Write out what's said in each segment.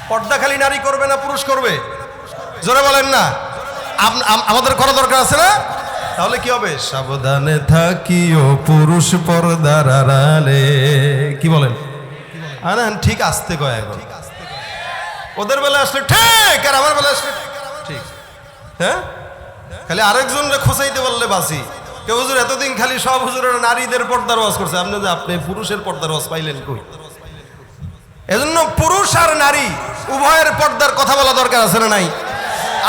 পর্দাখালী নারী করবে না পুরুষ করবে? জোরে বলেন না। আমাদের করা দরকার আছে না? তাহলে কি হবে? সাবধানে থাকিও পুরুষ পর্দার আড়ালে। কি বলেন? ঠিক আসতে কয় এখন। ওদের বেলা আসলে ঠিক, আর আমার বেলা আসলে ঠিক। হ্যাঁ, খালি আরেকজনরে খোঁচাইতে বললে বাসি। কেউ হুজুর এতদিন খালি সব হুজুরেরা নারীদের পর্দার ওয়াজ করছে, আপনি পুরুষের পর্দার ওয়াজ পাইলেন কই? এজন্য পুরুষ আর নারী উভয়ের পর্দার কথা বলা দরকার আছে না নাই?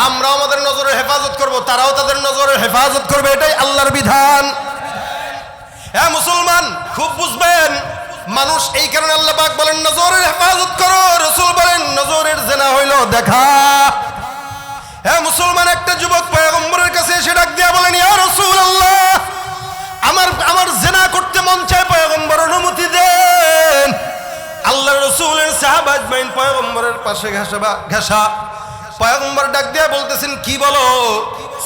আমরাও আমাদের নজরের হেফাজত করব, তারাও তাদের নজরের হেফাজত করবে, এটাই আল্লাহর বিধান। হ্যাঁ মুসলমান, খুব বুঝবেন। মানুষ এই কারণে আল্লাহ পাক বলেন নজরের হেফাজত করো, রাসূল বলেন নজরের জেনা হইল দেখা। হ্যাঁ মুসলমান, একটা যুবক পয়গম্বরের কাছে এসে ডাক দিয়া বলেন, ইয়া রাসূলুল্লাহ, আমার জেনা করতে মন চায়, পয়গম্বর অনুমতি দেন। আল্লাহ রাসূলের সাহাবা আজমাইন পয়গম্বরের পাশে ঘেঁষা। পয়গম্বর ডাক দিয়া বলতেছেন, কি বলো?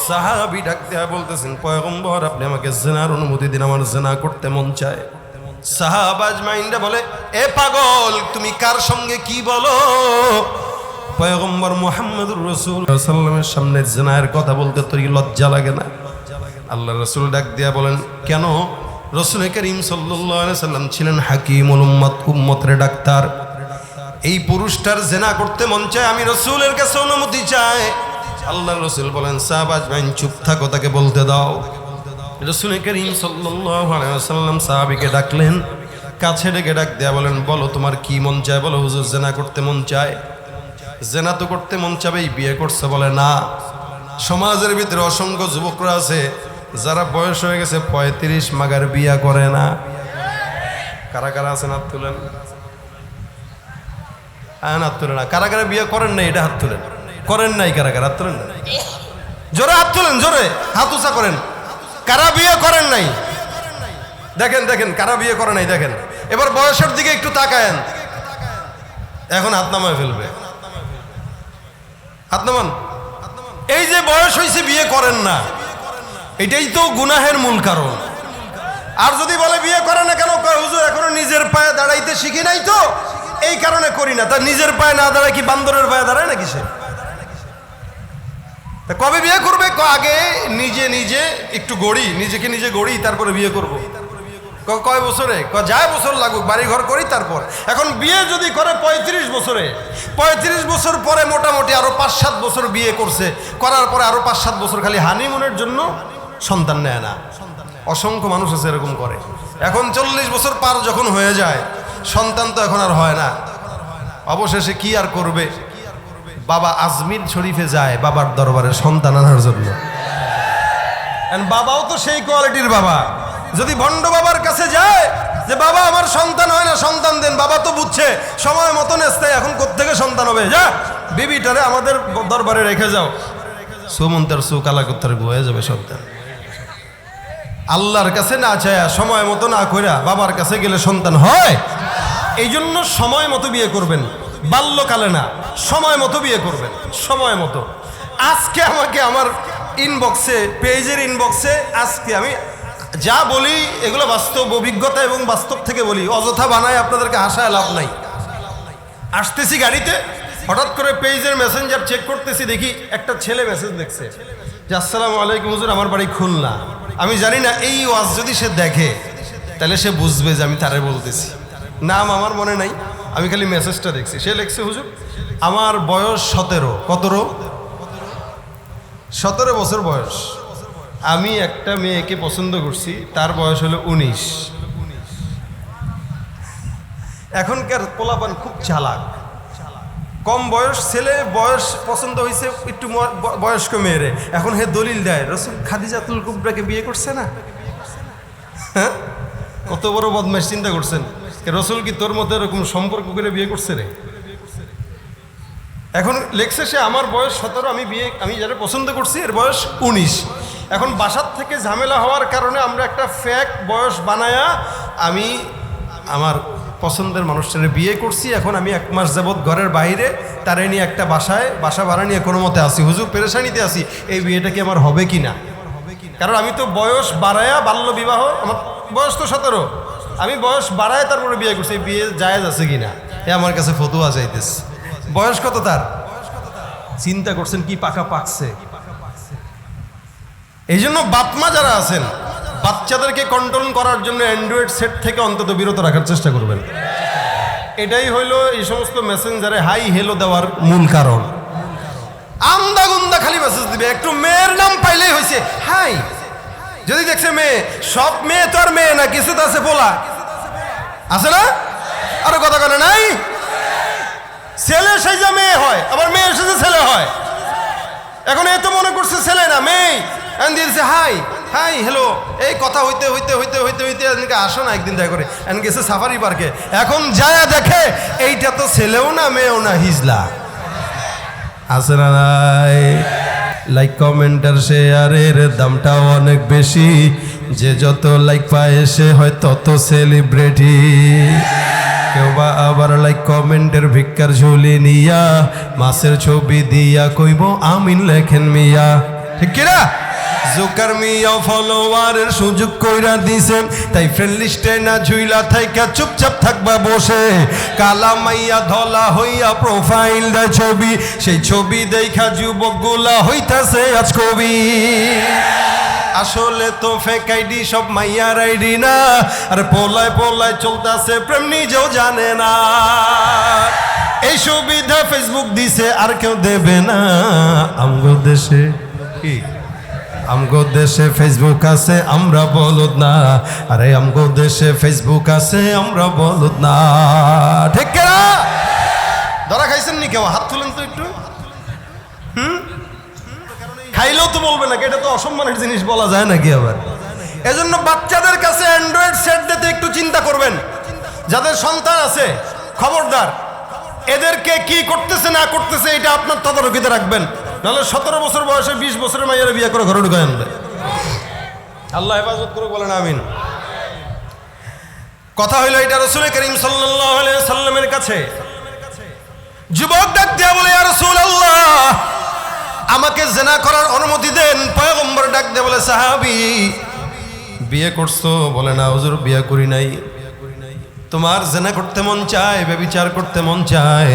সাহাবী ডাক দিয়া বলতেছেন, পয়গম্বর আপনি আমাকে জেনার অনুমতি দিন, আমার জেনা করতে মন চায়। সাহাবা আজমাইনরা বলে, এ পাগল, তুমি কার সঙ্গে কি বলো? পয়গম্বর মুহাম্মদুর রাসূল সাল্লাল্লাহু আলাইহি ওয়াসাল্লামের সামনে জেনার কথা বলতে তোর লজ্জা লাগে না? আল্লাহ রাসূল ডাক দিয়া বলেন, কেন? রাসূল করিম সাল্লাল্লাহু আলাইহি ওয়াসাল্লাম ছিলেন হাকিমুল উম্মত, উম্মতের ডাক্তার। এই পুরুষটার জেনা করতে মন চায়, আমি রাসূলের কাছে অনুমতি চাই। আল্লাহ রাসূল বলেন, সাহাবা আজমাইন চুপ থাকো, তাকে বলতে দাও। রাসূল করিম সাল্লাল্লাহু আলাইহি ওয়াসাল্লাম সাহাবীকে ডাকলেন, কাছে ডেকে ডাক দেয়া বলেন, বলো তোমার কি মন চায়? বলো হুজুর জেনা করতে মন চায়। জেনা তো করতে মন চাবেই, বিয়ে করছে? বলে না। সমাজের ভিতরে অসংখ্য যুবকরা আছে যারা বয়স হয়ে গেছে 35, মাগার বিয়া করে না। কারা কারা আছেন হাত তুলেন? হাত তুলেন না। কারা কারা বিয়ে করেন নাই? এটা হাত তুলেন। করেন নাই কারা কারা? হাত তুলেন না। জোরে হাত তুলেন, জোরে হাত উঁচা করেন। কারা বিয়ে করেন নাই? দেখেন দেখেন কারা বিয়ে করে নাই দেখেন। এবার বয়সের দিকে একটু তাকায়েন। এখন হাত নামায় ফেলবে। হাত নামান। এই যে বয়স হয়েছে বিয়ে করেন না, এটাই তো গুনাহের মূল কারণ। আর যদি বলে বিয়ে করে না কেন? হুজুর এখনো নিজের পায়ে দাঁড়াইতে শিখি নাই, তো এই কারণে করি না। তা নিজের পায়ে না দাঁড়ায় কি বান্দরের পায়ে দাঁড়ায় নাকি সে? তা কবে বিয়ে করবে? আগে নিজে নিজে একটু গড়ি, নিজেকে নিজে গড়ি, তারপরে বিয়ে করব। কয় বছরে? যায় বছর লাগুক, বাড়ি ঘর করি তারপর। এখন বিয়ে যদি করে 35 বছরে, 35 বছর পরে মোটামুটি আরো 5-7 বছর বিয়ে করছে, করার পরে আরো 5-7 বছর খালি হানিমুনের জন্য সন্তান নেয় না। অসংখ্য মানুষ আছে এরকম করে। এখন 40 বছর পার যখন হয়ে যায়, সন্তান তো এখন আর হয় না। অবশেষে কি আর করবে? বাবা আজমির শরীফে যায় বাবার দরবারে সন্তান আনার জন্য। বাবাও তো সেই কোয়ালিটির বাবা। যদি ভণ্ড বাবার কাছে যায় যে বাবা আমার সন্তান হয় না, সন্তান দেন, বাবা তো বুঝছে সময় মতন আসতে, এখন কোত্থেকে সন্তান হবে? যা বিবিটারে আমাদের দরবারে রেখে যাও। সুমন্তার সুকালা কোত্থারে হয়ে যাবে সন্তান। আল্লাহর কাছে না চায়া, সময় মতো না কইরা বাবার কাছে গেলে সন্তান হয়। এই জন্য সময় মতো বিয়ে করবেন, বাল্যকালে না, সময় মতো বিয়ে করবেন, সময় মতো। আজকে আমাকে আমার ইনবক্সে, পেজের ইনবক্সে আজকে আমি যা বলি এগুলো বাস্তব অভিজ্ঞতা এবং বাস্তব থেকে বলি, অযথা বানায় আপনাদেরকে হাসায় লাভ নাই। আসতেছি গাড়িতে, হঠাৎ করে পেজের মেসেঞ্জার চেক করতেছি, দেখি একটা ছেলে মেসেজ দেখছে যে আসসালামু আলাইকুম হুজুর, আমার বাড়ি খুলনা। আমি জানি না এই ওয়াজ যদি সে দেখে তাহলে সে বুঝবে যে আমি তারে বলতেছি। নাম আমার মনে নাই, আমি খালি মেসেজটা দেখছি। সে লিখছে, হুজুর আমার বয়স 17। কত? 17 বছর বয়স। আমি একটা মেয়েকে পছন্দ করছি, তার বয়স হলো 19। এখনকার পোলাপান খুব চালাক। কম বয়স ছেলে বয়স পছন্দ হয়েছে একটু বয়স্ক মেয়েরে, এখন হে দলিল দেয় রাসূল খাদিজাতুল কুবরাকে বিয়ে করছে না। হ্যাঁ, কত বড় বদমাশ! চিন্তা করছেন রাসূল কি তোর মতো এরকম সম্পর্ক করে বিয়ে করছে রে? এখন লেখছে সে আমার বয়স 17, আমি যারা পছন্দ করছি এর বয়স 19। এখন বাসার থেকে ঝামেলা হওয়ার কারণে আমরা একটা ফেক বয়স বানায়া আমি আমার পছন্দের মানুষটারে বিয়ে করছি। এখন আমি 1 মাস যাবৎ ঘরের বাইরে তারে নিয়ে একটা বাসা ভাড়া নিয়ে কোনো মতে আসি। হুজুর পেরেশানিতে আসি, এই বিয়েটা কি আমার হবে কি না? কারণ আমি তো বয়স বাড়ায়া বাল্য বিবাহ, আমার বয়স তো 17, আমি বয়স বাড়ায় তারপরে বিয়ে করছি, বিয়ে জায়েজ আছে কিনা এ আমার কাছে ফতোয়া চাইতেছে। বয়স কত তার? চিন্তা করছেন কি পাকা পাকছে। এই জন্য বাপমা যারা আছেন বাচ্চাদেরকে কন্ট্রোল করার জন্য অ্যান্ড্রয়েড সেট থেকে অন্তত বিরত রাখার চেষ্টা করবেন। এটাই হইল এই সমস্ত মেসেঞ্জারে হাই হেলো দেওয়ার মূল কারণ। আমদা গুন্দা খালি মেসেজ দিবে, একটু মেয়ের নাম পাইলেই হয়েছে হাই। যদি দেখছে মেয়ে, সব মেয়ে তো আর মেয়ে না, কিছু তো আছে পোলা, আছে না? আরো কথা বলে নাই, ছেলে সেজে মেয়ে হয়, আবার মেয়ে সেজে ছেলে হয়। এখন এ তো মনে করছে ছেলে না মেয়ে, দিয়েছে হাই হাই হ্যালো, এই কথা হইতে হইতে হইতে হইতে হইতে এদিকে আসো না একদিন দেখা করে, গেছে সাফারি পার্কে। এখন যায় দেখে এইটা তো ছেলেও না মেয়েও না, হিজলা। আছে না নাই? লাইক কমেন্টার শেয়ারের দামটা অনেক বেশি, যে যত লাইক পায় সে হয় তত সেলিব্রিটি। কেউ বা আবার লাইক কমেন্টের ভিক্ষার ঝুলি নিয়া মাছের ছবি দিয়া কইব আমিন লেখেন মিয়া, ঠিক কিনা? জোকার মিয়া ফলোয়ারের সুযোগ কইরা দিছেন, তাই ফ্রেন্ড লিস্টে না ঝুইলা থাইকা চুপচাপ থাকবা বসে। কালা মাইয়া ধলা হইয়া প্রোফাইল দেয় ছবি, সেই ছবি দেখা যুবকগুলা হইতাছে আজ কবি। আসলে তো ফেক আইডি, সব মাইয়ার আইডি না, আর পোলায় পোলায় চলতেছে প্রেম নিজেও জানে না। এই সুবিধা ফেসবুক দিছে আর কেউ দেবে না। আমগো দেশে কি, আমগো দেশে ফেসবুক আছে আমরা বলদ না, আরে আমগো দেশে ফেসবুক আছে আমরা বলদ না, ঠিক না? ধরা খাইছেন নি কেউ? হাত তুলেন তো একটু। খাইলেও তো বলবে না, এটা তো অসম্মানের জিনিস বলা যায় নাকি আবার? এজন্য বাচ্চাদের কাছে অ্যান্ড্রয়েড সেট দিতে একটু চিন্তা করবেন। যাদের সন্তান আছে খবরদার, এদেরকে কি করতেছে না করতেছে এটা আপনার তদারকিতে রাখবেন, নাহলে 17 বছর বয়সে 20 বছরের মাইয়ারা বিয়ে করে ঘরে ঢুকায় আনবে। আল্লাহ হেফাজত করে, বলেন আমিন। কথা হইল এটা রাসূল করিম সাল্লাল্লাহু আলাইহি সাল্লামের কাছে যুবক ডাক দিয়া বলে, ইয়া রাসূলুল্লাহ আমাকে জিনা করার অনুমতি দেন। পয়গম্বর ডাক দিয়ে বলে, সাহাবী বিয়ে করছো? বলে না হুজুর বিয়ে করি নাই। তোমার জিনা করতে মন চায়, ব্যভিচার করতে মন চায়?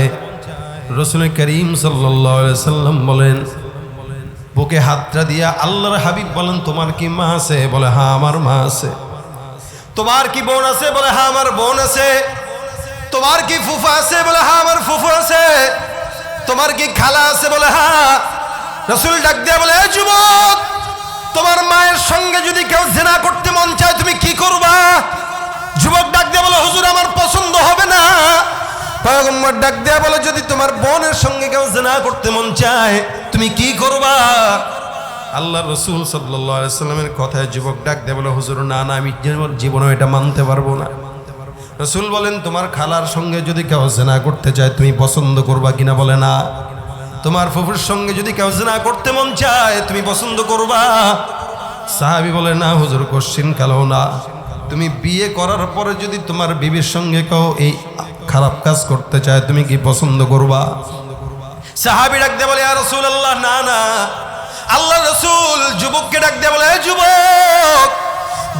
রাসূল করিম সাল্লাল্লাহু আলাইহি সাল্লাম বলেন, বুকে হাতটা দিয়া আল্লাহর হাবিব বলেন, তোমার কি মা আছে? বলে হ্যাঁ আমার মা আছে। তোমার কি বোন আছে? বলে হ্যাঁ আমার বোন আছে। তোমার কি ফুফা আছে? বলে হ্যাঁ আমার ফুফু আছে। তোমার কি খালা আছে? বলে হ্যাঁ। রাসূল ডাক দিয়া বলে, এই যুবক, তোমার মায়ের সঙ্গে যদি কেউ জিনা করতে মন চায় তুমি কি করবা? যুবক ডাক দিয়া বলে, হুজুর আমার পছন্দ হবে না। পয়গম্বর ডাক দিয়া বলে, যদি তোমার বোনের সঙ্গে কেউ জিনা করতে মন চায় তুমি কি করবা? আল্লাহ রাসূল সাল্লাল্লাহু আলাইহি সাল্লামের কথায় যুবক ডাক দিয়া বলে, হুজুর না না, আমি জীবনে এটা মানতে পারবো না। রাসূল বলেন, তোমার খালার সঙ্গে যদি কেউ জিনা করতে চায় তুমি পছন্দ করবা কিনা? বলে না। তোমার ফুফুর সঙ্গে যদি কেউ জিনা করতে মন চায় তুমি পছন্দ করবা? সাহাবী বলে, না হুজুর কোশ্চিন কালো না। তুমি বিয়ে করার পরে যদি তোমার বিবির সঙ্গে কেউ এই খারাপ কাজ করতে চায় তুমি কি পছন্দ করবা? সাহাবী ডাক দিয়ে বলে, ইয়া রাসূলুল্লাহ না না। আল্লাহ রাসূল যুবককে ডাক দিয়ে বলে, এই যুবক,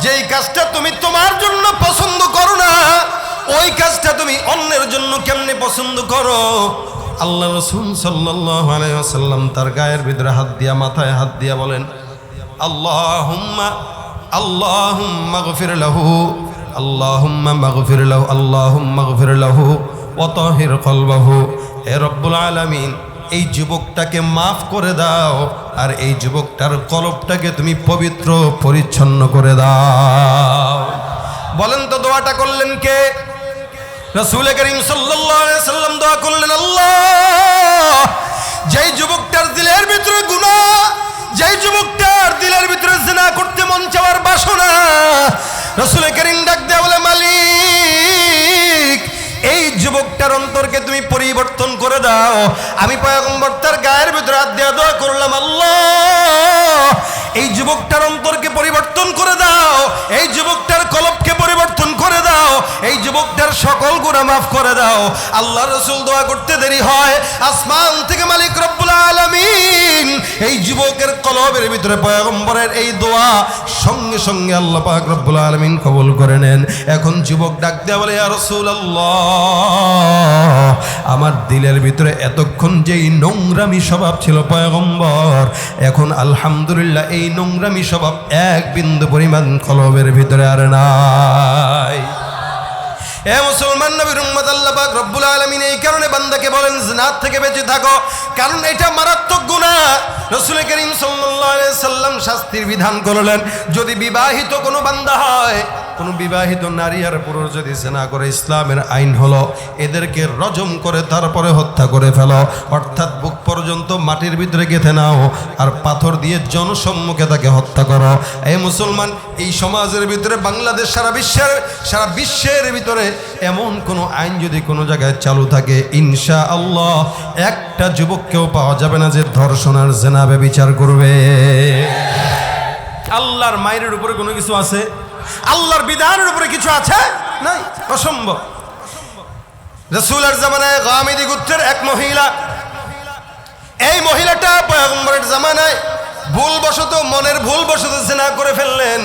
যেই কাজটা তুমি তোমার জন্য পছন্দ করো না ওই কাজটা তুমি অন্যের জন্য কেমনে পছন্দ করো? আল্লাহ রাসূল সাল্লাল্লাহু আলাইহি ওয়াসাল্লাম তার গায়ের ভিতরে হাত দিয়া, মাথায় হাত দিয়া বলেন, আল্লাহুম্মা আল্লাহুম্মা গফির লাহু, আল্লাহুম্মা মাগফির লাহু, আল্লাহুম্মা গফির লাহু ওয়া তাহির কলবাহু। হে রব্বুল আলামিন, এই যুবকটাকে মাফ করে দাও আর এই যুবকটার কলবটাকে তুমি পবিত্র পরিচ্ছন্ন করে দাও। বলেন তো দোয়াটা করলেন কে? রাসূল করিম সাল্লাল্লাহু আলাইহি সাল্লাম দোয়া করলেন, আল্লাহ যেই যুবকটার দিলের ভিতরে গুনাহ, যেই যুবকটার দিলের ভিতরে জিনা করতে মন চাওয়ার বাসনা, রাসূল করিম ডাক দেয়া বলে, মালিক এই যুবকটার অন্তরকে তুমি পরিবর্তন করে দাও। আমি পয়গম্বর তার গায়ের ভিতরে হাত দিয়ে দোয়া করলাম, আল্লাহ এই যুবকটার অন্তরকে পরিবর্তন করে দাও, এই যুবকটার কলবকে পরিবর্তন করে দাও, এই যুবকটার সকল গুনাহ মাফ করে দাও। আল্লাহ রাসূল দোয়া করতে দেরি হয়, আসমান থেকে মালিক রব্বুল আলামিন এই যুবকের কলবের ভিতরে পয়গম্বরের এই দোয়া সঙ্গে সঙ্গে আল্লাহ পাক রব্বুল আলামিন কবুল করে নেন। এখন যুবক ডাক দেয়া বলে, ইয়া রাসূলুল্লাহ, আমার দিলের ভিতরে এতক্ষণ যেই নোংরামি স্বভাব ছিল পয়গম্বর, এখন আলহামদুলিল্লাহ এই নোংরামি স্বভাব এক বিন্দু পরিমাণ কলবের ভিতরে আর নাই। এ মুসলমান নবীর উম্মত, আল্লাহ পাক রব্বুল আলামিন এই কারণে বান্দাকে বলেন জিনাত থেকে বেঁচে থাকো, কারণ এটা মারাত্মক গুনাহ। রাসূল করিম সাল্লাল্লাহু আলাইহি সাল্লাম শাস্তির বিধান করলেন, যদি বিবাহিত কোনো বান্দা হয়, কোনো বিবাহিত নারী আর পুরুষ যদি জিনা করে, ইসলামের আইন হলো এদেরকে রজম করে তারপরে হত্যা করে ফেলো, অর্থাৎ বুক পর্যন্ত মাটির ভিতরে গেঁথে নাও আর পাথর দিয়ে জনসম্মুখে তাকে হত্যা করো। এই মুসলমান, এই সমাজের ভিতরে বাংলাদেশ সারা বিশ্বের ভিতরে এমন কোনো আইন যদি কোনো জায়গায় চালু থাকে, ইনশাআল্লাহ একটা যুবককেও পাওয়া যাবে না যে ধর্ষণ আর জিনা ব্যভিচার করবে। আল্লাহর মায়ের উপরে কোনো কিছু আছে? আল্লাহর বিধানের উপরে কিছু আছে? নাই, অসম্ভব। রাসূলের জামানায় গামিদি গোত্রের এক মহিলা, এই মহিলাটা পয়গম্বরের জামানায় মনের ভুলবশত জিনা করে ফেললেন।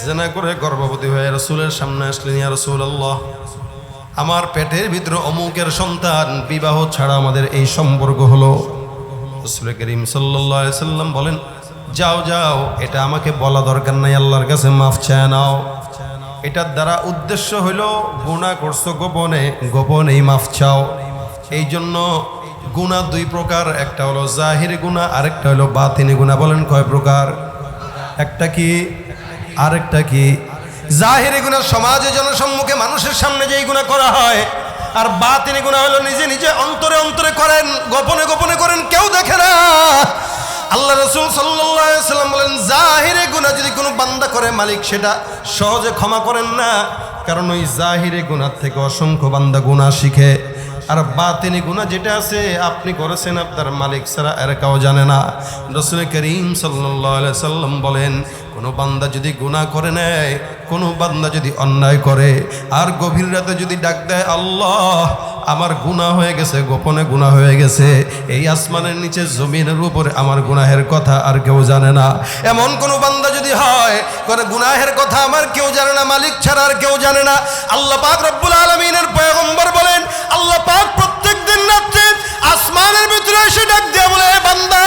জিনা করে গর্ভবতী হয়ে রাসূলের সামনে আসলেন, ইয়া রাসূলুল্লাহ, আমার পেটের ভিতরে অমুকের সন্তান, বিবাহ ছাড়া আমাদের এই সম্পর্ক হলো। রাসূল করিম সাল্লাল্লাহু আলাইহি সাল্লাম বলেন, যাও যাও, এটা আমাকে বলা দরকার নাই, আল্লাহর কাছে মাফ চেয়ে নাও। এটার দ্বারা উদ্দেশ্য হইল গুনাহ করছো গোপনে, গোপনেই মাফ চাও। এই জন্য গুনাহ দুই প্রকার, একটা হলো জাহিরি গুনাহ, আরেকটা হলো বাতিনি গুনাহ। বলেন কয় প্রকার? একটা কি আরেকটা কি? জাহিরি গুনাহ সমাজে জনসম্মুখে মানুষের সামনে যেই গুনাহ করা হয়, আর বাতিনি গুনাহ হলো নিজে নিজে অন্তরে অন্তরে করেন, গোপনে গোপনে করেন, কেউ দেখে না। আল্লাহ রাসূল সাল্লাল্লাহু আলাইহি ওয়াসাল্লাম বলেন, জাহিরে গুনাহ যদি কোনো বান্দা করে, মালিক সেটা সহজে ক্ষমা করেন না, কারণ ওই জাহিরে গুনাহ থেকে অসংখ্য বান্দা গুনাহ শিখে। আর বাতিনি গুনাহ যেটা আছে, আপনি করেছেন, আপনার মালিক ছাড়া আর কেউ জানে না। রাসূল করিম সাল্লাল্লাহু আলাইহি ওয়াসাল্লাম বলেন, কোনো বান্দা যদি গুনাহ করে নেয়, কোনো বান্দা যদি অন্যায় করে, আর গভীর রাতে যদি ডাক দেয়, আল্লাহ আমার গুনাহ হয়ে গেছে, গোপনে গুনাহ হয়ে গেছে, এই আসমানের নিচে জমিনের উপরে আমার গুনাহের কথা আর কেউ জানে না, এমন কোন বান্দা যদি হয়, করে গুনাহের কথা আমার কেউ জানে না, মালিক ছাড়া আর কেউ জানে না, আল্লাহ পাক রব্বুল আলামিনের পয়গম্বর বলেন, আল্লাহ পাক প্রত্যেকদিন রাতে আসমানের ভিতরে এসে ডাক দেয়া বলে, বান্দা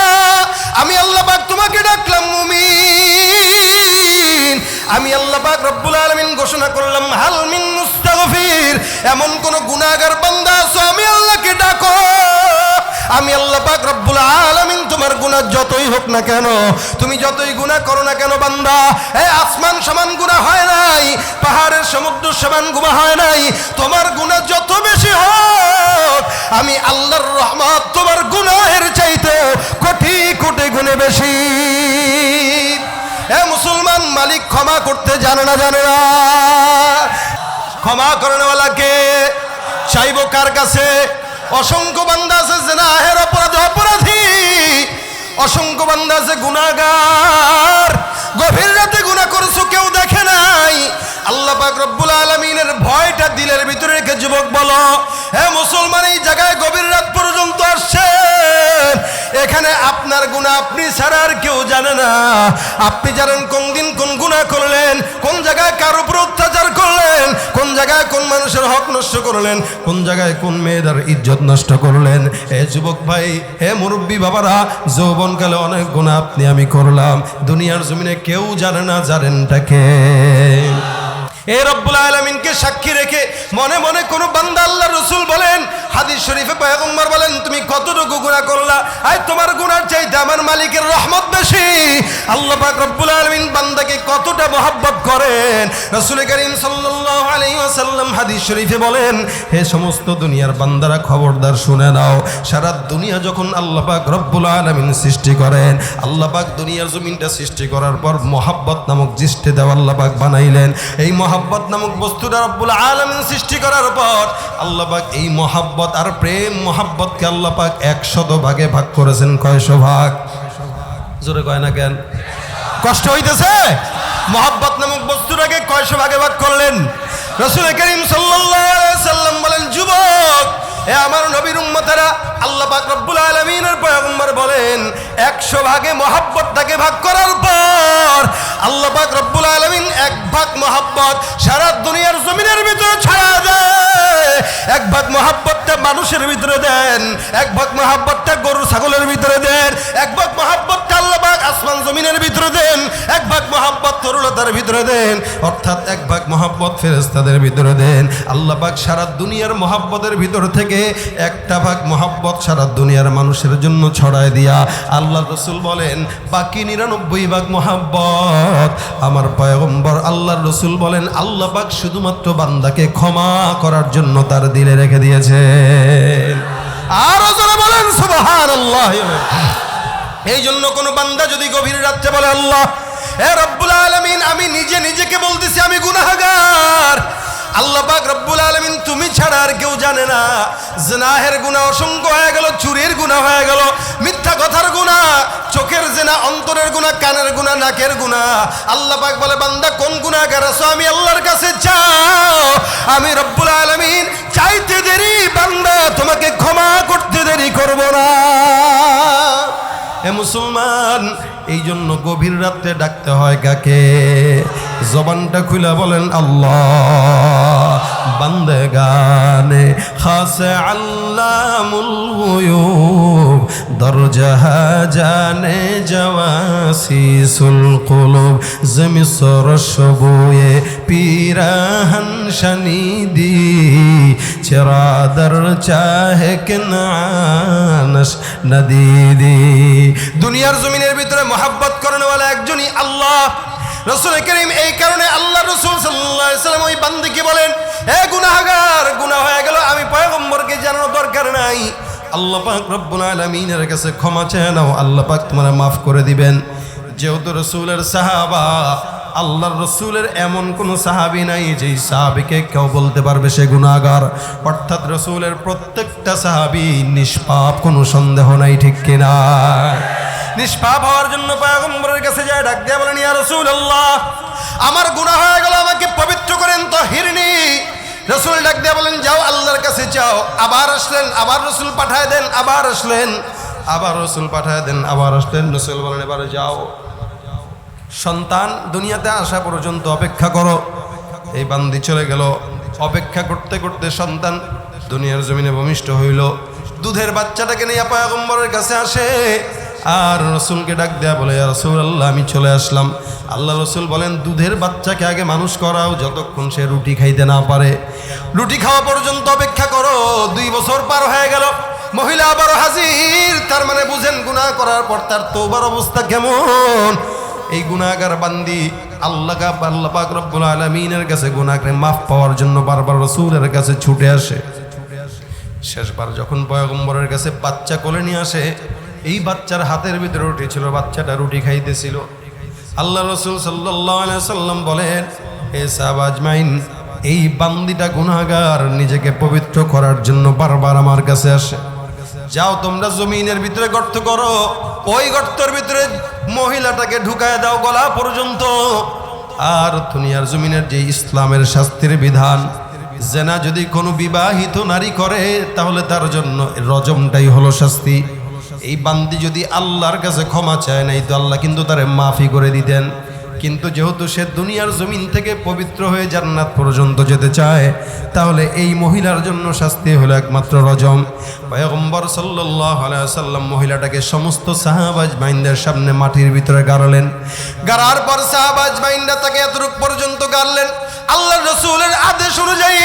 আমি আল্লাহ পাক তোমাকে ডাকলাম মুমিন, আমি আল্লাহ পাক রব্বুল আলামিন ঘোষণা করলাম, হাল মিন মুস্তাগফির, এমন কোন গুনাহগার বান্দা আছো, আমি আল্লাহকে ডাকো, আমি আল্লাহ পাক রব্বুল আলামিন তোমার গুনাহ যতই হোক না কেন, তুমি যতই গুনাহ করো না কেন বান্দা, এই আসমান সমান গুনাহ হয় নাই, পাহাড়ের সমুদ্র সমান গুনাহ হয় নাই, তোমার গুনাহ যত বেশি হোক, আমি আল্লাহর রহমত তোমার গুনাহের চাইতে কোটি কোটি গুণে বেশি। এ মুসলমান, মালিক ক্ষমা করতে জানে না, জানে না? ক্ষমা করেনওয়ালাকে চাইব কার কাছে? অসংখ্য বান্দা আছে জিনাহের অপরাধী, অসংখ্য বান্দা আছে গুনাহগার, গভীর রাতে গুনাহ করছো কেউ দেখে নাই, আল্লাহ পাক রব্বুল আলামিনের ভয়টা দিলের ভিতরে রেখে যুবক বলো, হে মুসলমান, এই জায়গায় গভীর রাত পর্যন্ত আসছেন, এখানে আপনার গুনাহ আপনি ছাড়া আর কেউ জানে না, আপনি জানেন কোন দিন কোন গুনাহ করলেন, কোন জায়গায় কার উপর অত্যাচার করলেন, কোন জায়গায় কোন মানুষের হক নষ্ট করলেন, কোন জায়গায় কোন মেয়েদের ইজ্জত নষ্ট করলেন। হে যুবক ভাই, হে মুরব্বী বাবারা, যৌবনকালে অনেক গুনাহ আপনি আমি করলাম, দুনিয়ার জমিনে কেউ জানে না, জানেনটাকে এ রব্বুল আলামিনকে সাক্ষী রেখে মনে মনে কোন বান্দা, আল্লাহ রাসূল বলেন, হাদিস শরীফে পয়গম্বর বলেন, তুমি কতটুকু গুনাহ করলা, আয় তোমার গুনার চাইতে আমার মালিকের রহমত বেশি। আল্লাহ পাক রব্বুল আলামিন বান্দাকে কতটা মহব্বত করেন। রাসূল করিম সাল্লাল্লাহু আলাইহি ওয়াসাল্লাম হাদিস শরীফে বলেন, হে সমস্ত দুনিয়ার বান্দারা খবরদার শুনে নাও, সারা দুনিয়া যখন আল্লাহ পাক রব্বুল আলামিন সৃষ্টি করেন, আল্লাহ পাক দুনিয়ার জমিনটা সৃষ্টি করার পর মহব্বত নামক জিনিসটা দেওয়া আল্লাহ পাক বানাইলেন। এই মহব্বত নামক বস্তুটা রব্বুল আলামিন সৃষ্টি করার পর আল্লাহ পাক এই মহব্বত আর প্রেম মহব্বতকে আল্লাহ পাক 100 ভাগে ভাগ করেছেন। কয়শো ভাগ? জোরে কয় না কেন? কষ্ট হইতেছে? মহব্বত নামক বস্তুটাকে কয়শো ভাগে ভাগ করলেন? রাসূল করিম সাল্লাল্লাহু আলাইহি ওয়াসাল্লাম বলেন, যুবক, এ আমার নবীর উম্মতেরা, আল্লাহ পাক রব্বুল আলামিনের পয়গম্বর বলেন 100 ভাগে মহব্বতটাকে ভাগ করার পর আল্লাহ পাক রব্বুল আলামিন 1 ভাগ মহব্বত সারা দুনিয়ার জমিনের ভিতরে ছড়া দেয়। 1 ভাগ মহব্বতটা মানুষের ভিতরে দেন, 1 ভাগ মহব্বতটা গরু ছাগলের ভিতরে দেন, 1 ভাগ মহব্বতটা আল্লাহ পাক আসমান জমিনের ভিতরে দেন, 1 ভাগ মহব্বত তরুলতার ভিতরে দেন, অর্থাৎ 1 ভাগ মহব্বত ফেরেশতাদের ভিতরে দেন। আল্লাহ পাক সারা দুনিয়ার মহব্বতের ভিতর থেকে 1টা ভাগ মহব্বত সারা দুনিয়ার মানুষের জন্য ছড়ায় দিয়া আল্লাহ রসুল বলেন বাকি 99 ভাগ মহব্বত আমার পয়গম্বর আল্লাহর রসুল বলেন আল্লাহ পাক শুধুমাত্র বান্দাকে ক্ষমা করার জন্য তার দিলে রেখে দিয়েছেন। আরো যারা বলেন সুবহানাল্লাহ। এই জন্য কোন বান্দা যদি গভীর রাত্রে বলে আল্লাহ হে রব্বুল আলামিন আমি নিজেকে বলতেছি আমি গুনাহগার, আল্লাহ পাক রব্বুল আলামিন তুমি ছাড়া আর কেউ জানে না, জিনাহের গুনাহ অসংখ্য হয়ে গেল, চুরির গুনাহ হয়ে গেল, মিথ্যা কথার গুনাহ, চোখের জিনা, অন্তরের গুনাহ, কানের গুনাহ, নাকের গুনাহ। আল্লাহ পাক বলে বান্দা কোন গুনাহগার আছো আমি আল্লাহর কাছে চাও, আমি রব্বুল আলামিন চাইতে দেরি বান্দা তোমাকে ক্ষমা করতে দেরি করব না। হে মুসলমান, এই জন্য গভীর রাত্রে ডাকতে হয় কাকে? জবানটা খুলে বলেন আল্লাহ। বান্দেগানে খাসে আল্লামুল গুয়ুব দরজা জানে জওয়াসিসুল কুলুব জমিসর শবুয়ে পিরাহন শনিদি চরাদর চাহে কিনানস নদীদি। দুনিয়ার জমিনের ভিতরে মহব্বত করানোওয়ালা একজনই আল্লাহ। রাসূল করিম এই কারণে আল্লাহ রাসূল সাল্লাল্লাহু আলাইহি সাল্লাম ওই বান্দাকে বলেন হে গুনাহগার, গুনাহ হয়ে গেল, আমি পয়গম্বরকে জানানোর দরকার নাই, আল্লাহ পাক রব্বুল আলামিনের কাছে ক্ষমা চেয়ে নাও, আল্লাহ পাক তোমার মাফ করে দিবেন। যেহেতু রাসূলের সাহাবা, আল্লাহর রাসূলের এমন কোন সাহাবী নাই যেই সাহাবীকে কেউ বলতে পারবে সে গুনাহগার। অর্থাৎ রাসূলের প্রত্যেকটা সাহাবী নিষ্পাপ, কোনো সন্দেহ নাই, ঠিক কিনা? নিষ্পাপ হওয়ার জন্য পয়গম্বরের কাছে যায় ডাক দিয়ে বলেন ইয়া রাসূলুল্লাহ আমার গুনাহ হয়ে গেল, আমাকে পবিত্র করেন তাহিরনি। রাসূল ডাক দিয়ে বলেন যাও আল্লাহর কাছে যাও। আবার আসলেন, আবার রাসূল পাঠায় দেন, আবার আসলেন, আবার রাসূল পাঠায় দেন, আবার আসলেন। রাসূল বলেন এবারে যাও, সন্তান দুনিয়াতে আসা পর্যন্ত অপেক্ষা করো। এই বান্দি চলে গেল, অপেক্ষা করতে করতে সন্তান দুনিয়ার জমিনে ভূমিষ্ঠ হইল। দুধের বাচ্চাটাকে নিয়ে পয়গম্বরের কাছে আসে আর রসুলকে ডাক দেয়া বলে ইয়া রাসূলুল্লাহ আমি চলে আসলাম। আল্লাহ রসুল বলেন দুধের বাচ্চাকে আগে মানুষ করাও, যতক্ষণ সে রুটি খাইতে না পারে, রুটি খাওয়া পর্যন্ত অপেক্ষা করো। 2 বছর পার হয়ে গেল, মহিলা আবারও হাজির। তার মানে বুঝেন গুনাহ করার পর তার তওবার অবস্থা কেমন। এই গুনাহগার বান্দি আল্লাহ পাক রব্বুল আলামিনের কাছে গুনাহকে মাফ পাওয়ার জন্য বারবার রাসূলের কাছে ছুটে আসে। শেষবার যখন পয়গম্বরের কাছে বাচ্চা কোলে নিয়ে আসে, এই বাচ্চার হাতের ভিতরে রুটি ছিল, বাচ্চাটা রুটি খাইতেছিল। আল্লাহ রাসূল সাল্লাল্লাহু আলাইহি সাল্লাম বলেন হে সাহাবা আজমাইন, এই বান্দিটা গুনাহগার, নিজেকে পবিত্র করার জন্য বারবার আমার কাছে আসে। যাও তোমরা জমিনের ভিতরে গর্ত করো, ওই গর্তের ভিতরে মহিলাটাকে ঢুকায় দাও গলা পর্যন্ত। আর দুনিয়ার জমিনের যে ইসলামের শাস্তির বিধান, জেনা যদি কোনো বিবাহিত নারী করে তাহলে তার জন্য রজমটাই হলো শাস্তি। এই বান্দি যদি আল্লাহর কাছে ক্ষমা চায় নাই তো আল্লাহ কিন্তু তারে মাফি করে দিতেন। কিন্তু যেহেতু সে দুনিয়ার জমিন থেকে পবিত্র হয়ে জান্নাত পর্যন্ত যেতে চায়, তাহলে এই মহিলার জন্য শাস্তি হলো একমাত্র রজম। পয়গম্বর সাল্লাল্লাহু আলাইহি ওয়াসাল্লাম মহিলাটাকে সমস্ত সাহাবা আজমাইনদের সামনে মাটির ভিতরে গাড়লেন। গাড়ার পর সাহাবা আজমাইনরা তাকে এতটুক পর্যন্ত গাড়লেন। আল্লাহর রাসূলের আদেশ অনুযায়ী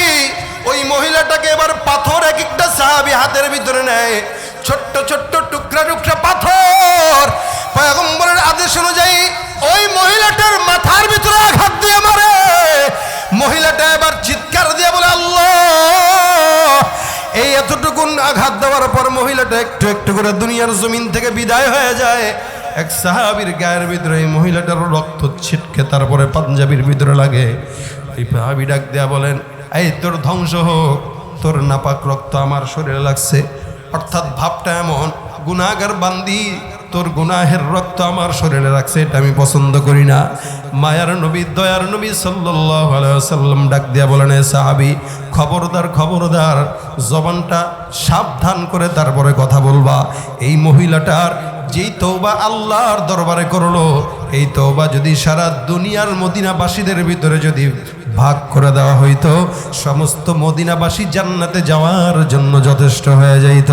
ওই মহিলাটাকে এবার পাথর এক একটা সাহাবী হাতের ভিতরে নেয়, ছোট্ট ছোট্ট টুকরা টুকরা পাথর। পয়গম্বরের আদেশ অনুযায়ী ওই মহিলাটার মাথার ভিতরে আঘাত দিয়ে মারে। মহিলাটা এবার চিৎকার দিয়ে বলে আল্লাহ। এই এতটুকুন আঘাত দেওয়ার পর মহিলাটা একটু একটু করে দুনিয়ার জমিন থেকে বিদায় হয়ে যায়। এক সাহাবীর গায়ের ভিতরে এই মহিলাটার রক্ত ছিটকে তারপরে পাঞ্জাবির ভিতরে লাগে। ওই সাহাবী ডাক দেয়া বলেন এই তোর ধ্বংস হোক, তোর নাপাক রক্ত আমার শরীরে লাগছে। অর্থাৎ ভাবটা এমন, গুনাহগার বান্দি তোর গুনাহের রক্ত আমার শরীরে রাখছে, এটা আমি পছন্দ করি না। মায়ার নবী, দয়ার নবী সাল্লাল্লাহু আলাইহি ওয়াসাল্লাম ডাক দিয়া বলেন, এ সাহাবী, খবরদার খবরদার, জবানটা সাবধান করে তারপরে কথা বলবা। এই মহিলাটার যেই তওবা আল্লাহর দরবারে করলো, এই তওবা যদি সারা দুনিয়ার মদিনাবাসীদের ভিতরে যদি ভাগ করে দেওয়া হইতো, সমস্ত মদিনাবাসী জান্নাতে যাওয়ার জন্য যথেষ্ট হয়ে যাইত।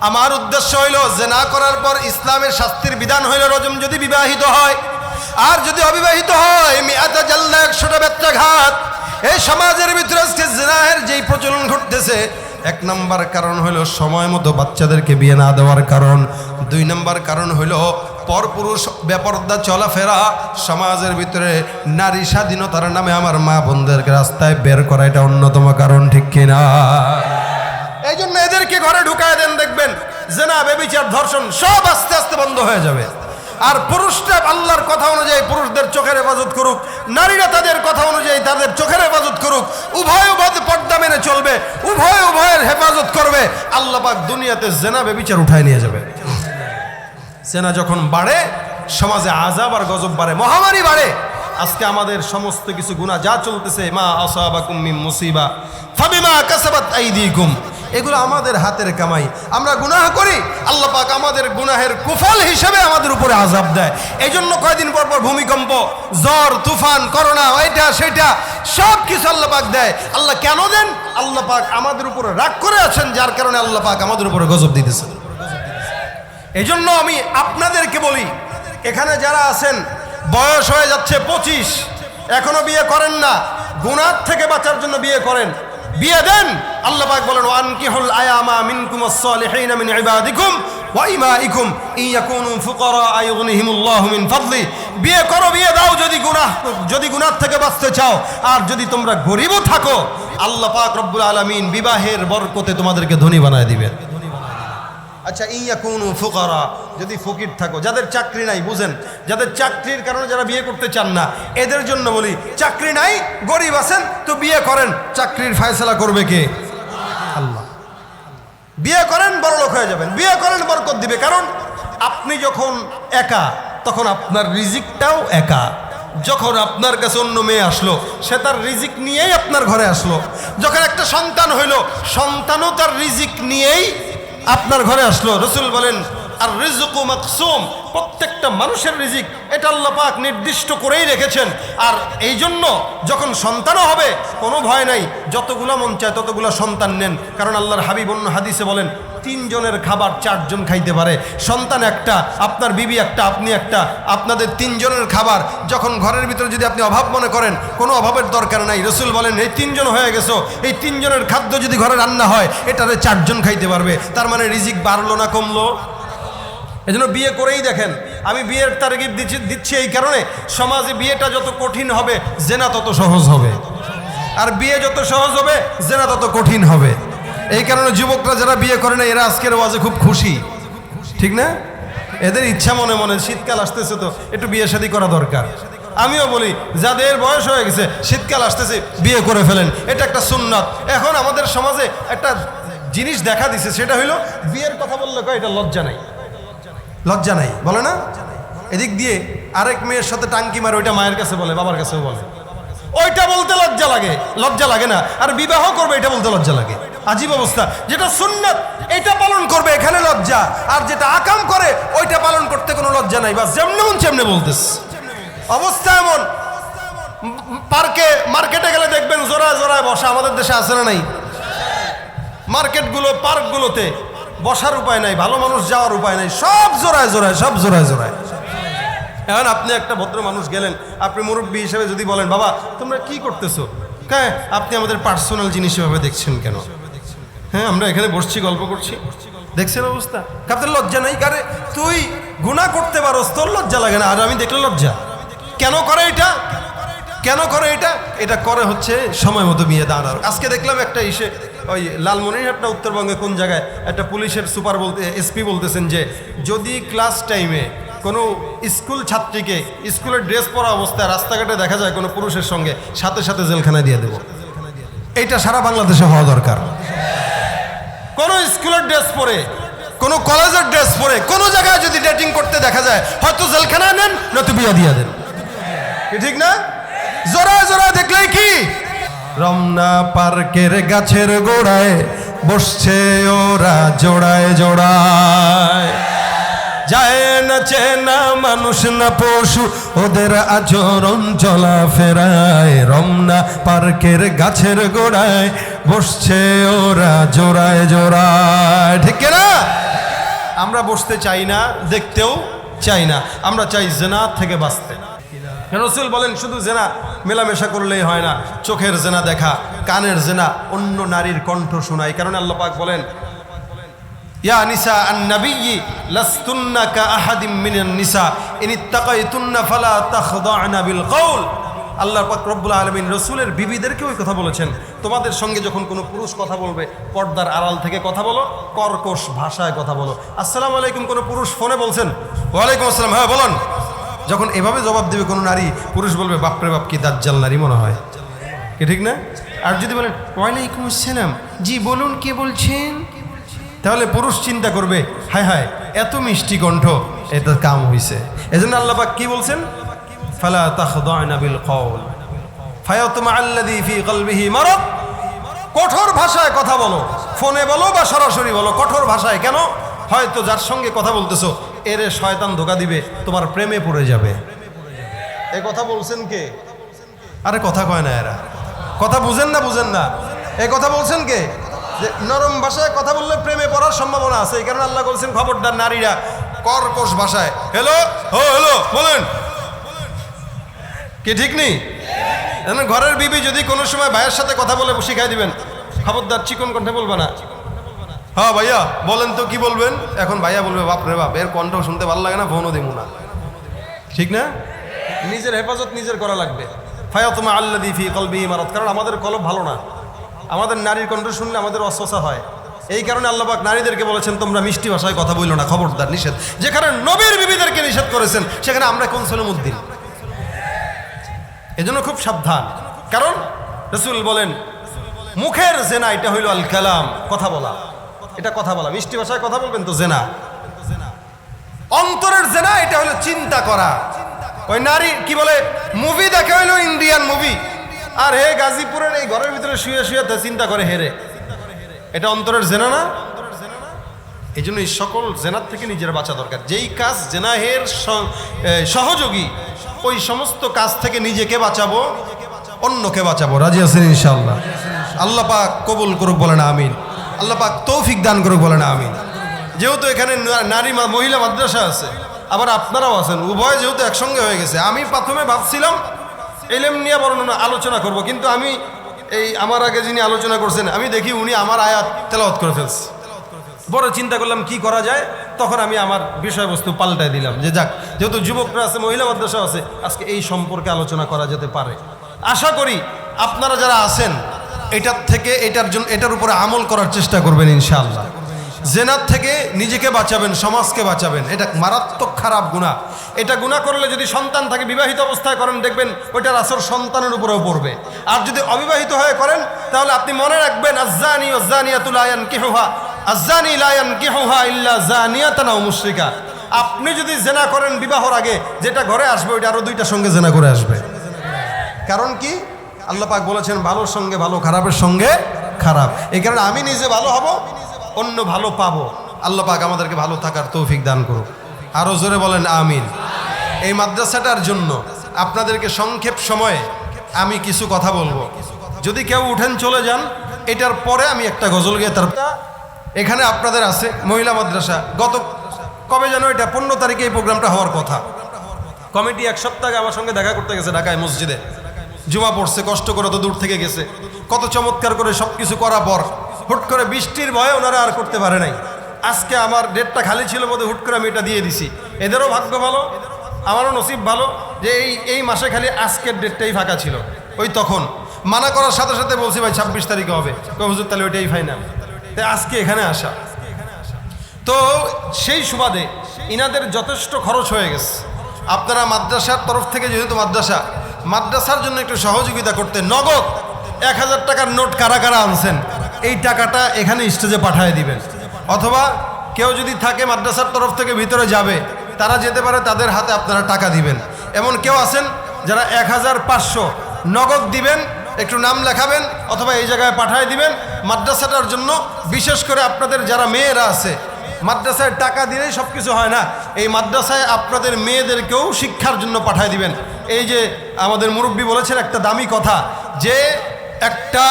আমার উদ্দেশ্য হইল, জিনা করার পর ইসলামের শাস্তির বিধান হইল রজম যদি বিবাহিত হয়, আর যদি অবিবাহিত হয় মিআতা জাল্লা, 100টা বেত্রাঘাত। এই সমাজের ভিতরে আজকে জিনাহের যেই প্রচলন ঘটতেছে, 1 নম্বর কারণ হইল সময় মতো বাচ্চাদেরকে বিয়ে না দেওয়ার কারণ। 2 নম্বর কারণ হইল পরপুরুষ বেপরদা চলাফেরা, সমাজের ভিতরে নারী স্বাধীনতার নামে আমার মা বোনদেরকে রাস্তায় বের করা, এটা অন্যতম কারণ, ঠিক কিনা? এই জন্য এদেরকে ঘরে ঢুকায় দেন, দেখবেন জিনা, ব্যভিচার, ধর্ষণ সব আস্তে আস্তে বন্ধ হয়ে যাবে। আর পুরুষরা আল্লাহর কথা অনুযায়ী পুরুষদের চোখের হেফাজত করুক, নারীরা তাদের কথা অনুযায়ী তাদের চোখের হেফাজত করুক, উভয় উভয় পর্দা মেনে চলবে, উভয় উভয়ের হেফাজত করবে, আল্লাহ পাক দুনিয়াতে জিনা ব্যভিচার উঠায় নিয়ে যাবে। জিনা যখন বাড়ে, সমাজে আযাব আর গজব বাড়ে, মহামারী বাড়ে। আজকে আমাদের সমস্ত কিছু গুনাহ যা চলতেছে, মা আসাবাকুম মিন মুসিবা ফাবিমা কাসাবাত আইদিকুম, এগুলো আমাদের হাতের কামাই। আমরা গুনাহ করি, আল্লাহ পাক আমাদের গুনাহের কুফল হিসেবে আমাদের উপরে আযাব দেয়। এই জন্য কয়দিন পর পর ভূমিকম্প, ঝড়, তুফান, করোনা, এইটা সেটা সব কিছু আল্লাহ পাক দেয়। আল্লাহ কেন দেন? আল্লাহ পাক আমাদের উপরে রাগ করে আছেন, যার কারণে আল্লাহ পাক আমাদের উপরে গজব দিতেছেন। এই জন্য আমি আপনাদেরকে বলি, এখানে যারা আছেন বয়স হয়ে যাচ্ছে 25, এখনো বিয়ে করেন না, গুনাহ থেকে বাঁচার জন্য বিয়ে করেন, বিয়ে দেন। আল্লাহ পাক বলেন, ওয়ানকিহুল আয়ামা মিনকুমুস সালিহিন মিন ইবাদিকুম ওয়া ইমাইকুম ইয়াকুনু ফুকারা আয়ুগনিহিমুল্লাহু মিন ফাদলি। বিয়ে করো, বিয়ে দাও যদি গুনাহ থেকে বাঁচতে চাও। আর যদি তোমরা গরিবও থাকো, আল্লাহ পাক রব্বুল আলামিন বিবাহের বরকতে তোমাদেরকে ধনী বানায় দিবেন। আচ্ছা, ইয়াকুনু ফুকারা, যদি ফকির থাকো, যাদের চাকরি নাই, বুঝেন, যাদের চাকরির কারণে যারা বিয়ে করতে চান না, এদের জন্য বলি, চাকরি নাই, গরিব আছেন, তো বিয়ে করেন। চাকরির ফয়সালা করবে কে? আল্লাহ। বিয়ে করেন, বড়লোক হয়ে যাবেন, বিয়ে করেন, বরকত দিবে। কারণ আপনি যখন একা, তখন আপনার রিজিকটাও একা। যখন আপনার কাছে অন্য মেয়ে আসলো, সে তার রিজিক নিয়েই আপনার ঘরে আসলো। যখন একটা সন্তান হইল, সন্তানও তার রিজিক নিয়েই আপনার ঘরে আসলো। রাসূল বলেন, আর রিজকু মাকসুম, প্রত্যেকটা মানুষের রিজিক এটা আল্লাহ পাক নির্দিষ্ট করেই রেখেছেন। আর এই জন্য যখন সন্তানও হবে, কোনো ভয় নাই, যতগুলো মন চায় ততগুলো সন্তান নেন। কারণ আল্লাহর হাবিব অন্য হাদিসে বলেন, 3 জনের খাবার 4 জন খাইতে পারে। সন্তান একটা, আপনার বিবি একটা, আপনি একটা, আপনাদের 3 জনের খাবার। যখন ঘরের ভিতরে যদি আপনি অভাব মনে করেন, কোনো অভাবের দরকার নাই। রাসূল বলেন, এই 3 জন হয়ে গেছো, এই 3 জনের খাদ্য যদি ঘরে রান্না হয়, এটারে 4 জন খাইতে পারবে। তার মানে রিজিক বাড়লো না কমলো? এজন্য বিয়ে করেই দেখেন। আমি বিয়ের তারগিব দিচ্ছি এই কারণে, সমাজে বিয়েটা যত কঠিন হবে, জিনা তত সহজ হবে, আর বিয়ে যত সহজ হবে, জিনা তত কঠিন হবে। এই কারণে যুবকরা যারা বিয়ে করে না, এরা আজকের ওয়াজে খুব খুশি, ঠিক না? এদের ইচ্ছা মনে মনে, শীতকাল আসতেছে তো একটু বিয়ে শাদী করা দরকার। আমিও বলি, যাদের বয়স হয়ে গেছে, শীতকাল আসতেছে, বিয়ে করে ফেলেন, এটা একটা সুন্নাত। এখন আমাদের সমাজে একটা জিনিস দেখা দিছে, সেটা হইলো বিয়ের কথা বললে কয় এটা লজ্জা নাই, লজ্জা নাই বলে না। এদিক দিয়ে আরেক মেয়ের সাথে টাঙ্কি মারে, ওইটা মায়ের কাছে বলে, বাবার কাছেও বলে, ওইটা বলতে লজ্জা লাগে। লজ্জা লাগে না, আর বিবাহ করবে এটা বলতে লজ্জা লাগে। আজীব অবস্থা। যেটা সুন্নাত এটা পালন করবে, এখানে লজ্জা, আর যেটা আকাম করে ওইটা পালন করতে কোনো লজ্জা নাই। বা যেমন চেমনে বলতেস অবস্থা এমন। মার্কেটে গেলে দেখবেন জোড়ায় জোড়ায় বসা, আমাদের দেশে আছে না নাই? মার্কেটগুলো, পার্কগুলোতে বসার উপায় নাই, ভালো মানুষ যাওয়ার উপায় নাই, সব জোড়ায় জোড়ায়, সব জোড়ায় জোড়ায়। এখন আপনি একটা ভদ্র মানুষ গেলেন, আপনি মুরব্বী হিসেবে যদি বলেন, বাবা তোমরা কি করতেছো, হ্যাঁ আপনি আমাদের পার্সোনাল জিনিস এভাবে দেখছেন কেন? হ্যাঁ আমরা এখানে বসছি, গল্প করছি, দেখছেন অবস্থা? আপনার লজ্জা নাই? কারে তুই গুনাহ করতে পারোস, তোর লজ্জা লাগে না, আর আমি দেখলে লজ্জা? কেন করে এটা? কেন করে এটা? এটা করে হচ্ছে সময় মতো বিয়ে দাঁড়ার। আজকে দেখলাম একটা ওই লালমনিরহাটটা, উত্তরবঙ্গে কোন জায়গায় একটা পুলিশের সুপার এসপি বলতেছেন যে যদি ক্লাস টাইমে কোনো স্কুল ছাত্রীকে স্কুলের ড্রেস পরা অবস্থায় রাস্তাঘাটে দেখা যায় কোনো পুরুষের সঙ্গে, সাথে সাথে জেলখানায় দিয়ে দেব। এইটা সারা বাংলাদেশে হওয়া দরকার। কোনো স্কুলের ড্রেস পরে কোনো কলেজের ড্রেস পরে কোনো জায়গায় যদি ডেটিং করতে দেখা যায়, হয়তো জেলখানায় নেন, নয়তো বিয়া দিয়া দেন। কি ঠিক না? জোড়ায় জোড়ায় দেখলেই কি? রমনা পার্কের গাছের গোড়ায় বসছে ওরা জোড়ায় জোড়ায়, যায় না চেনা মানুষ না পশু, ওদের আচরণ চলা ফেরায়। রমনা পার্কের গাছের গোড়ায় বসছে ওরা জোড়ায় জোড়ায়। ঠিক না? আমরা বসতে চাই না, দেখতেও চাই না, আমরা চাই জেনা থেকে বাঁচতে। রাসূল বলেন শুধু জেনা মেলামেশা করলেই হয় না, চোখের জেনা দেখা, কানের জেনা, অন্য নারীর কণ্ঠ শোনা। এই কারণে আল্লাহ পাক বলেন, ইয়া নিসা আন-নবিয়্যি লাস্তুন্না কাআহাদিম মিনান নিসা ইন ইত্তাকাইতুন্না ফালা তাখদা'না বিল কওল। আল্লাহ পাক রব্বুল আলামিন রাসূলের বিবিদেরকে ওই কথা বলেছেন, তোমাদের সঙ্গে যখন কোনো পুরুষ কথা বলবে, পর্দার আড়াল থেকে কথা বলো, কর্কশ ভাষায় কথা বলো। আসসালামু আলাইকুম কোনো পুরুষ ফোনে বলছেন, ওয়ালাইকুম আসসালাম, হ্যাঁ বলুন। যখন এভাবে জবাব দেবে কোনো নারী, পুরুষ বলবে বাপরে বাপ কি দাজ্জাল নারী মনে হয়। কি ঠিক না? আর যদি বলেন ওয়ালাইকুম আসসালাম, জি বলুন কে বলছেন, তাহলে পুরুষ চিন্তা করবে হায় হায় এত মিষ্টি কণ্ঠ, এটা কাম হইছে। এজন্য আল্লাহ পাক কি বলছেন, ফালা তাখদা'না বিল কওল ফায়াতমা আল্লাযী ফী কলবিহি মারাদ। কঠোর ভাষায় কথা বলো, ফোনে বলো বা সরাসরি বলো, কঠোর ভাষায়। কেন? হয়তো যার সঙ্গে কথা বলতেছো এরে শয়তান ধোঁকা দিবে, তোমার প্রেমে পড়ে যাবে। এই কথা বলছেন কে? আরে কথা কয় না এরা, কথা বুঝেন না, বুঝেন না। এই কথা বলছেন কে? যে নরম ভাষায় কথা বললে প্রেমে পড়ার সম্ভাবনা আছে। এই কারণে আল্লাহ বলছেন খবরদার নারীরা কর্কশ ভাষায়, হ্যালো ও হ্যালো বলেন। কি ঠিক নেই? ঘরের বিবি যদি কোনো সময় ভাইয়ের সাথে কথা বলে শিখাই দিবেন, খবরদার চিকন কণ্ঠে বলবে না, হ্যাঁ ভাইয়া বলেন তো কি বলবেন। এখন ভাইয়া বলবে বাপ রে বাপ, এর কণ্ঠ শুনতে ভালো লাগে না, ফোনও দিব না। ঠিক না? নিজের হেফাজত নিজের করা লাগবে। ফায়াতমা আল্লাযী ফী কলবিহি মারাদ, কারণ আমাদের কলব ভালো না, আমাদের নারীর কণ্ঠ শুনলে আমাদের অস্বস্তি হয়। এই কারণে আল্লাহ পাক নারীদেরকে বলেছেন তোমরা মিষ্টি ভাষায় কথা বইলো না, খবরদার, নিষেধ। যেখানে নবীর বিবিদেরকে নিষেধ করেছেন সেখানে আমরা কোন সলিমুদ্দিন? এজন্য খুব সাবধান। কারণ রাসূল বলেন মুখের জেনা এটা হইল আল কালাম, কথা বলা, এটা কথা বলা। মিষ্টি ভাষায় কথা বলবেন তো জেনা। অন্তরের জেনা এটা হলো চিন্তা করা। ওই নারী কি বলে, মুভি দেখে হইলো ইন্ডিয়ান মুভি, আর হে গাজীপুরের এই ঘরের ভিতরে শুয়ে শুয়ে চিন্তা করে হেরে, এটা অন্তরের জেনা না? এই জন্য এই সকল জেনার থেকে নিজের বাঁচা দরকার। যেই কাজ জেনাহের সহযোগী, ওই সমস্ত কাজ থেকে নিজেকে বাঁচাবো, অন্যকে বাঁচাবো। রাজি আছেন ইনশাআল্লাহ? আল্লাহ পাক কবুল করুক, বলেন আমিন। আল্লাহ পাক তৌফিক দান করুক, বলেন আমিন। যেহেতু এখানে নারী মহিলা মাদ্রাসা আছে, আবার আপনারাও আছেন, উভয় যেহেতু একসঙ্গে হয়ে গেছে, আমি প্রথমে ভাবছিলাম এলেম নিয়ে বর্ণনা আলোচনা করব, কিন্তু আমি এই আমার আগে যিনি আলোচনা করছেন আমি দেখি উনি আমার আয়াত তেলাওয়াত করে ফেলছে। বড় চিন্তা করলাম কি করা যায়, তখন আমি আমার বিষয়বস্তু পাল্টায় দিলাম যে যাক, যেহেতু যুবকরা আছে, মহিলা মাদ্রাসা আছে, আজকে এই সম্পর্কে আলোচনা করা যেতে পারে। আশা করি আপনারা যারা আছেন এটার থেকে এটার উপরে আমল করার চেষ্টা করবেন ইনশাআল্লাহ। জেনার থেকে নিজেকে বাঁচাবেন, সমাজকে বাঁচাবেন। এটা মারাত্মক খারাপ গুনাহ। এটা গুনাহ করলে যদি সন্তান থাকে, বিবাহিত অবস্থায় করেন, দেখবেন ওইটার আসর সন্তানের উপরেও পড়বে। আর যদি অবিবাহিত হয়ে করেন তাহলে আপনি মনে রাখবেন আয-যানি ওয়াজ-যানিয়াতু লা ইয়ানকিহুহা আয-যানি লা ইয়ানকিহুহা ইল্লা যানিয়াতান আও মুশরিকা। আপনি যদি জেনা করেন বিবাহর আগে, যেটা ঘরে আসবে ওইটা আরো দুইটার সঙ্গে জেনা করে আসবে। কারণ কি? আল্লাহ পাক বলেছেন ভালোর সঙ্গে ভালো, খারাপের সঙ্গে খারাপ। এই কারণে আমি নিজে ভালো হব, অন্য ভালো পাবো। আল্লাহ পাক আমাদেরকে ভালো থাকার তৌফিক দান করুক। আরো জোরে বলেন আমিন। এই মাদ্রাসাটার জন্য আপনাদেরকে সংক্ষেপ সময়ে আমি কিছু কথা বলবো। যদি কেউ উঠেন চলে যান, এটার পরে আমি একটা গজল গিয়ে তার এখানে আপনাদের আছে মহিলা মাদ্রাসা। গত কবে যেন এটা 15 তারিখে এই প্রোগ্রামটা হওয়ার কথা। কমিটি এক সপ্তাহ আগে আমার সঙ্গে দেখা করতে গেছে ঢাকায় মসজিদে, জুমা পড়ছে, কষ্ট করে তো দূর থেকে গেছে, কত চমৎকার করে সব কিছু করার পর হুট করে বৃষ্টির ভয়ে ওনারা আর করতে পারে নাই। আজকে আমার ডেটটা খালি ছিল বলে হুট করে আমি এটা দিয়ে দিছি। এদেরও ভাগ্য ভালো, আমারও নসিব ভালো যে এই মাসে খালি আজকের ডেটটাই ফাঁকা ছিল। ওই তখন মানা করার সাথে সাথে বলছি ভাই 26 তারিখে হবে, হুজুর তাহলে ওইটাই ফাইনাল। তাই আজকে এখানে আসা, তো সেই সুবাদে ইনাদের যথেষ্ট খরচ হয়ে গেছে। আপনারা মাদ্রাসার তরফ থেকে, যেহেতু মাদ্রাসার জন্য একটু সহযোগিতা করতে নগদ 1000 টাকার নোট কারা কারা আনছেন, এই টাকাটা এখানে স্টেজে পাঠিয়ে দিবেন, অথবা কেউ যদি থাকে মাদ্রাসার তরফ থেকে ভিতরে যাবে, তারা যেতে পারে, তাদের হাতে আপনারা টাকা দিবেন। এমন কেউ আছেন যারা 1500 নগদ দিবেন, একটু নাম লেখাবেন অথবা এই জায়গায় পাঠিয়ে দিবেন মাদ্রাসাটার জন্য। বিশেষ করে আপনাদের যারা মেয়েরা আছে, মাদ্রাসায় টাকা দিলেই সব কিছু হয় না, এই মাদ্রাসায় আপনাদের মেয়েদেরকেও শিক্ষার জন্য পাঠিয়ে দিবেন। এই যে আমাদের মুরব্বী বলেছেন একটা দামি কথা, যে একটা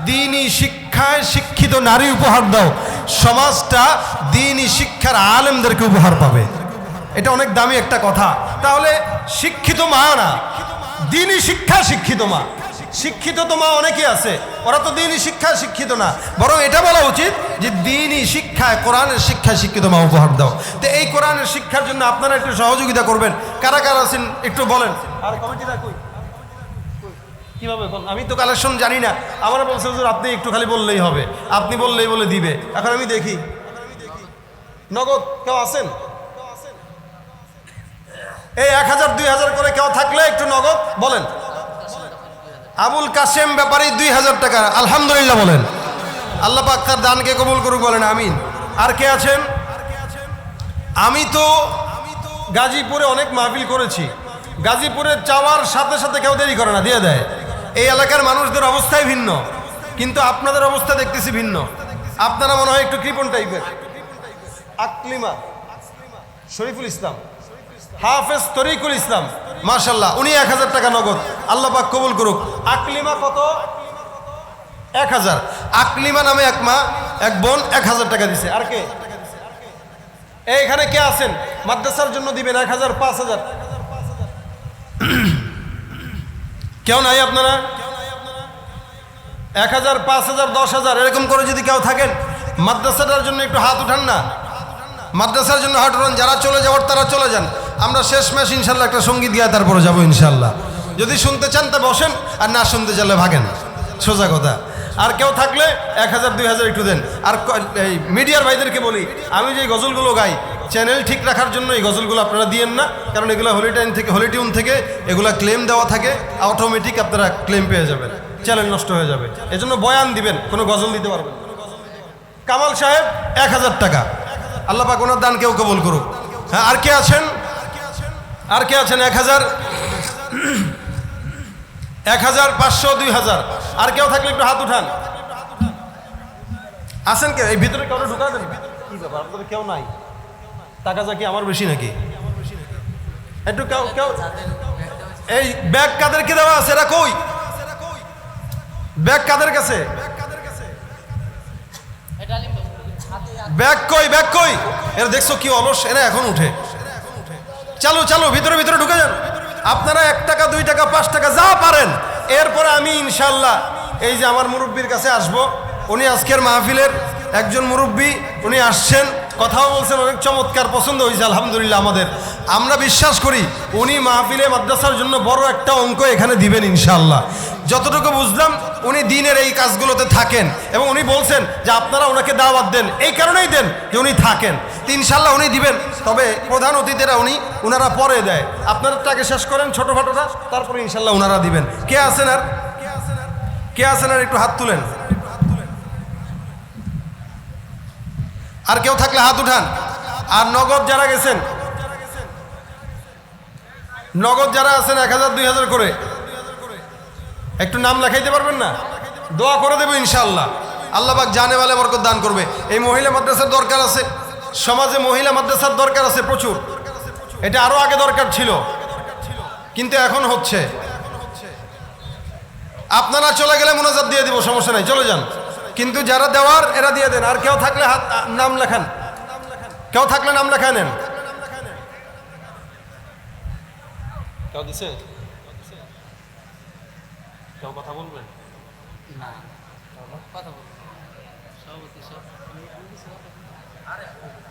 দ্বীনি শিক্ষায় শিক্ষিত নারী উপহার দাও, সমাজটা দ্বীনি শিক্ষার আলেমদেরকে উপহার পাবে। এটা অনেক দামি একটা কথা। তাহলে শিক্ষিত মা না, দ্বীনি শিক্ষা শিক্ষিত মা। শিক্ষিত তো মা অনেকে আছে, ওরা তো দ্বীনি শিক্ষায় শিক্ষিত না, বরং এটা বলা উচিত যে দ্বীনি শিক্ষায়, কোরআনের শিক্ষায় শিক্ষিত মা উপহার দাও। তো এই কোরআনের শিক্ষার জন্য আপনারা একটু সহযোগিতা করবেন। কারা কারা আছেন একটু বলেন। আর কমিটিটা কই, কিভাবে? আমি তো কালেকশন জানি না, আমরা বলছে হুজুর আপনি একটু খালি বললেই হবে, আপনি বললেই বলে দিবে। এখন আমি দেখি নগদ কেউ আছেন? এই 1000 2000 করে কেউ থাকলে একটু নগদ বলেন। আবুল কাশেম ব্যাপারী 2000 টাকা, আলহামদুলিল্লাহ বলেন। আল্লাহ পাক তার দানকে কবুল করুক, বলেন আমিন। আর কে আছেন? আমি তো গাজীপুরে অনেক মাহফিল করেছি, গাজীপুরে চাওয়ার সাথে সাথে কেউ দেরি করে না, দিয়ে দেয়। এই এলাকার মানুষদের অবস্থাই ভিন্ন, কিন্তু আপনাদের অবস্থা দেখতেছি ভিন্ন। আপনারা মনে হয় একটু কৃপণ টাইপের। আকলিমা শরীফুল ইসলাম, হাফেজ তরিকুল ইসলাম, মাশাআল্লাহ, উনি 1000 টাকা নগদ, আল্লাহ পাক কবুল করুক। আকলিমা কত? 1000। আকলিমা নামে এক মা, এক বোন 1000 টাকা দিছে। আর কে? এইখানে কে আছেন মাদ্রাসার জন্য দিবেন 1000 5000? কেউ নাই আপনারা? 1000 5000 10000 এরকম করে যদি কেউ থাকেন, মাদ্রাসাটার জন্য একটু হাত উঠান না। মাদ্রাসার জন্য হাত উঠান, যারা চলে যাওয়ার তারা চলে যান। আমরা শেষ ম্যাচ ইনশাল্লাহ একটা সঙ্গীত গিয়ে তারপরে যাবো ইনশাল্লাহ। যদি শুনতে চান তা বসেন, আর না শুনতে চাইলে ভাগেন, সোজা কথা। আর কেউ থাকলে 1000 2000 একটু দেন। আর এই মিডিয়ার ভাইদেরকে বলি, আমি যে গজলগুলো গাই, চ্যানেল ঠিক রাখার জন্য এই গজলগুলো আপনারা দিয়েন না, কারণ এগুলো হলিটিউন থেকে এগুলো ক্লেম দেওয়া থাকে, অটোমেটিক আপনারা ক্লেম পেয়ে যাবেন, চ্যানেল নষ্ট হয়ে যাবে। এজন্য বয়ান দিবেন, কোনো গজল দিতে পারবেন। কামাল সাহেব 1000 টাকা, আল্লাহ পাক ওনার দান কেউ কবুল করুক। হ্যাঁ, আর কে আছেন? আর কে আছেন? 1000 500 2000। আর কেউ থাকলে একটু হাত উঠান। আছেন কে? এই ভিতরে কেউ ঢুকা দেন। কি ব্যাপার, আপনাদের কেউ নাই? টাকা যা কি আমার বেশি নাকি? একটু কেউ কেউ এই ব্যাগ কাদেরকে দেওয়া আছে? এরা কই? ব্যাগ কাদের কাছে? ব্যাগ কই? ব্যাগ কই? এরা দেখছো কি অলস, এরা এখন উঠে। চালু চালু, ভিতরে ভিতরে ঢুকে যান। আপনারা 1 টাকা 2 টাকা 5 টাকা যা পারেন। এরপরে আমি ইনশাল্লাহ এই যে আমার মুরব্বীর কাছে আসব। উনি আজকের মাহফিলের একজন মুরব্বী, উনি আসছেন, কথাও বলছেন, অনেক চমৎকার, পছন্দ হয়েছে আলহামদুলিল্লাহ আমাদের। আমরা বিশ্বাস করি উনি মাহফিলে মাদ্রাসার জন্য বড় একটা অঙ্ক এখানে দিবেন ইনশাল্লাহ। যতটুকু বুঝলাম উনি দিনের এই কাজগুলোতে থাকেন, এবং উনি বলছেন যে আপনারা ওনাকে দাওয়াত দেন, এই কারণেই দেন যে উনি থাকেন। ইনশাল্লাহ উনি দিবেন, তবে প্রধান অতিথিরা উনারা পরে দেয়। আপনারা টাকা শেষ করেন ছোটোখাটোটা, তারপরে ইনশাল্লাহ উনারা দিবেন। কে আছেন আর? কে আছেন আর? একটু হাত তুলেন। আর কেউ থাকলে হাত উঠান। আর নগদ যারা গেছেন, নগদ যারা আছেন 1000 2000 করে একটু নাম লেখাইতে পারবেন না? দোয়া করে দেবো ইনশাআল্লাহ, আল্লাহ পাক জানে বলে বরকত দান করবে। এই মহিলা মাদ্রাসার দরকার আছে, সমাজে মহিলা মাদ্রাসার দরকার আছে প্রচুর। এটা আরো আগে দরকার ছিল, কিন্তু এখন হচ্ছে। আপনারা চলে গেলে মোনাজাত দিয়ে দিব, সমস্যা নাই, চলে যান। কিন্তু যারা দেওয়ার এরা দিয়ে দেন। আর কেউ থাকলে হাত নাম লেখান, কেউ থাকলে নাম লেখা নেন। কেউ দিছে? কেউ কথা বলবেন?